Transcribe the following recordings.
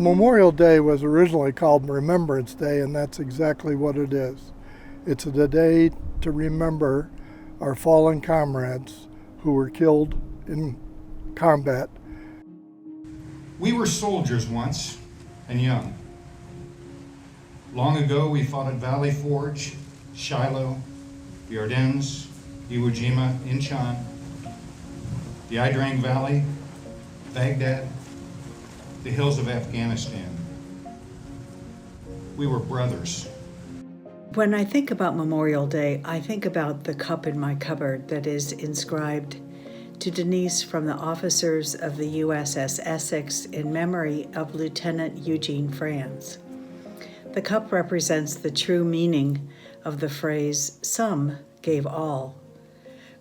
Memorial Day was originally called Remembrance Day, and that's exactly what it is. It's a day to remember our fallen comrades who were killed in combat. We were soldiers once and young. Long ago, we fought at Valley Forge, Shiloh, the Ardennes, Iwo Jima, Incheon, the Idrang Valley, Baghdad, the hills of Afghanistan. We were brothers. When I think about Memorial Day, I think about the cup in my cupboard that is inscribed to Denise from the officers of the USS Essex in memory of Lieutenant Eugene Franz. The cup represents the true meaning of the phrase, "Some gave all."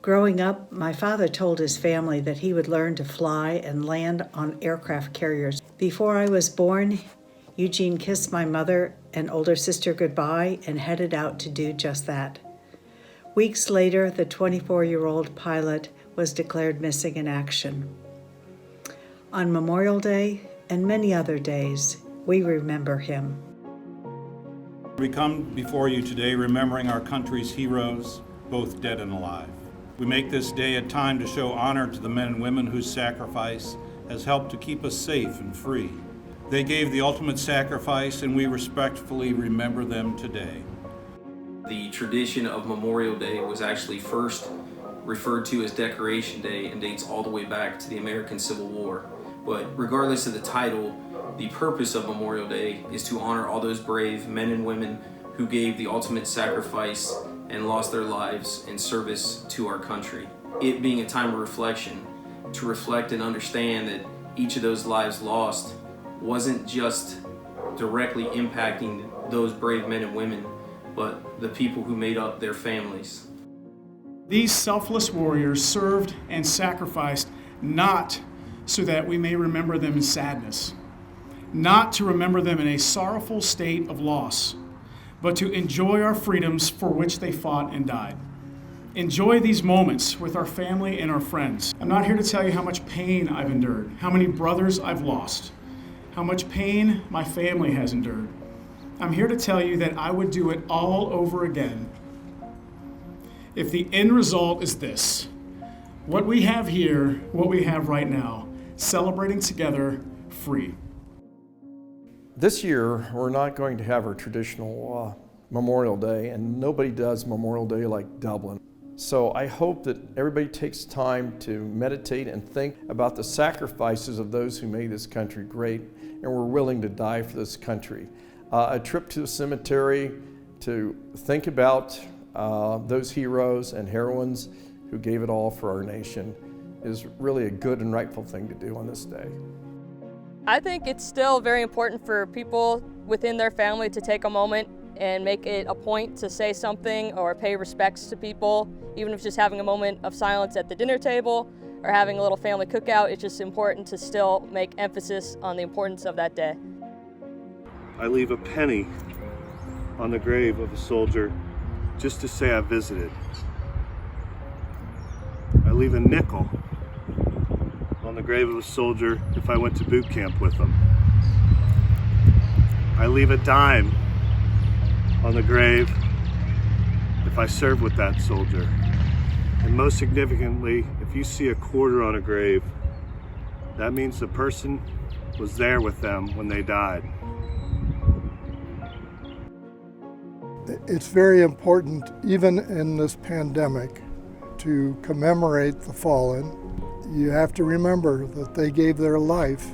Growing up, my father told his family that he would learn to fly and land on aircraft carriers. Before I was born, Eugene kissed my mother and older sister goodbye and headed out to do just that. Weeks later, the 24-year-old pilot was declared missing in action. On Memorial Day and many other days, we remember him. We come before you today remembering our country's heroes, both dead and alive. We make this day a time to show honor to the men and women whose sacrifice has helped to keep us safe and free. They gave the ultimate sacrifice, and we respectfully remember them today. The tradition of Memorial Day was actually first referred to as Decoration Day and dates all the way back to the American Civil War. But regardless of the title, the purpose of Memorial Day is to honor all those brave men and women who gave the ultimate sacrifice and lost their lives in service to our country. It being a time of reflection, to reflect and understand that each of those lives lost wasn't just directly impacting those brave men and women, but the people who made up their families. These selfless warriors served and sacrificed not so that we may remember them in sadness, not to remember them in a sorrowful state of loss, but to enjoy our freedoms for which they fought and died. Enjoy these moments with our family and our friends. I'm not here to tell you how much pain I've endured, how many brothers I've lost, how much pain my family has endured. I'm here to tell you that I would do it all over again if the end result is this: what we have here, what we have right now, celebrating together, free. This year, we're not going to have our traditional Memorial Day, and nobody does Memorial Day like Dublin. So I hope that everybody takes time to meditate and think about the sacrifices of those who made this country great and were willing to die for this country. A trip to the cemetery to think about those heroes and heroines who gave it all for our nation is really a good and rightful thing to do on this day. I think it's still very important for people within their family to take a moment and make it a point to say something or pay respects to people, even if it's just having a moment of silence at the dinner table or having a little family cookout. It's just important to still make emphasis on the importance of that day. I leave a penny on the grave of a soldier just to say I visited. I leave a nickel on the grave of a soldier if I went to boot camp with them. I leave a dime on the grave if I served with that soldier. And most significantly, if you see a quarter on a grave, that means the person was there with them when they died. It's very important, even in this pandemic, to commemorate the fallen. You have to remember that they gave their life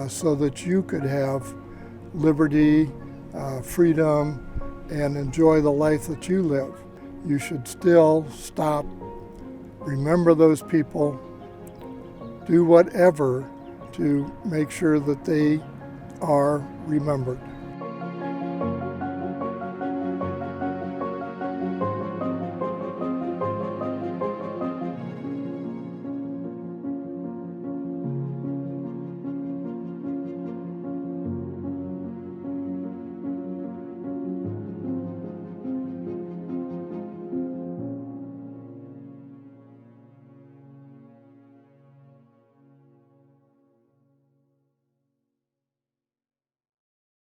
so that you could have liberty, freedom, and enjoy the life that you live. You should still stop, remember those people, do whatever to make sure that they are remembered.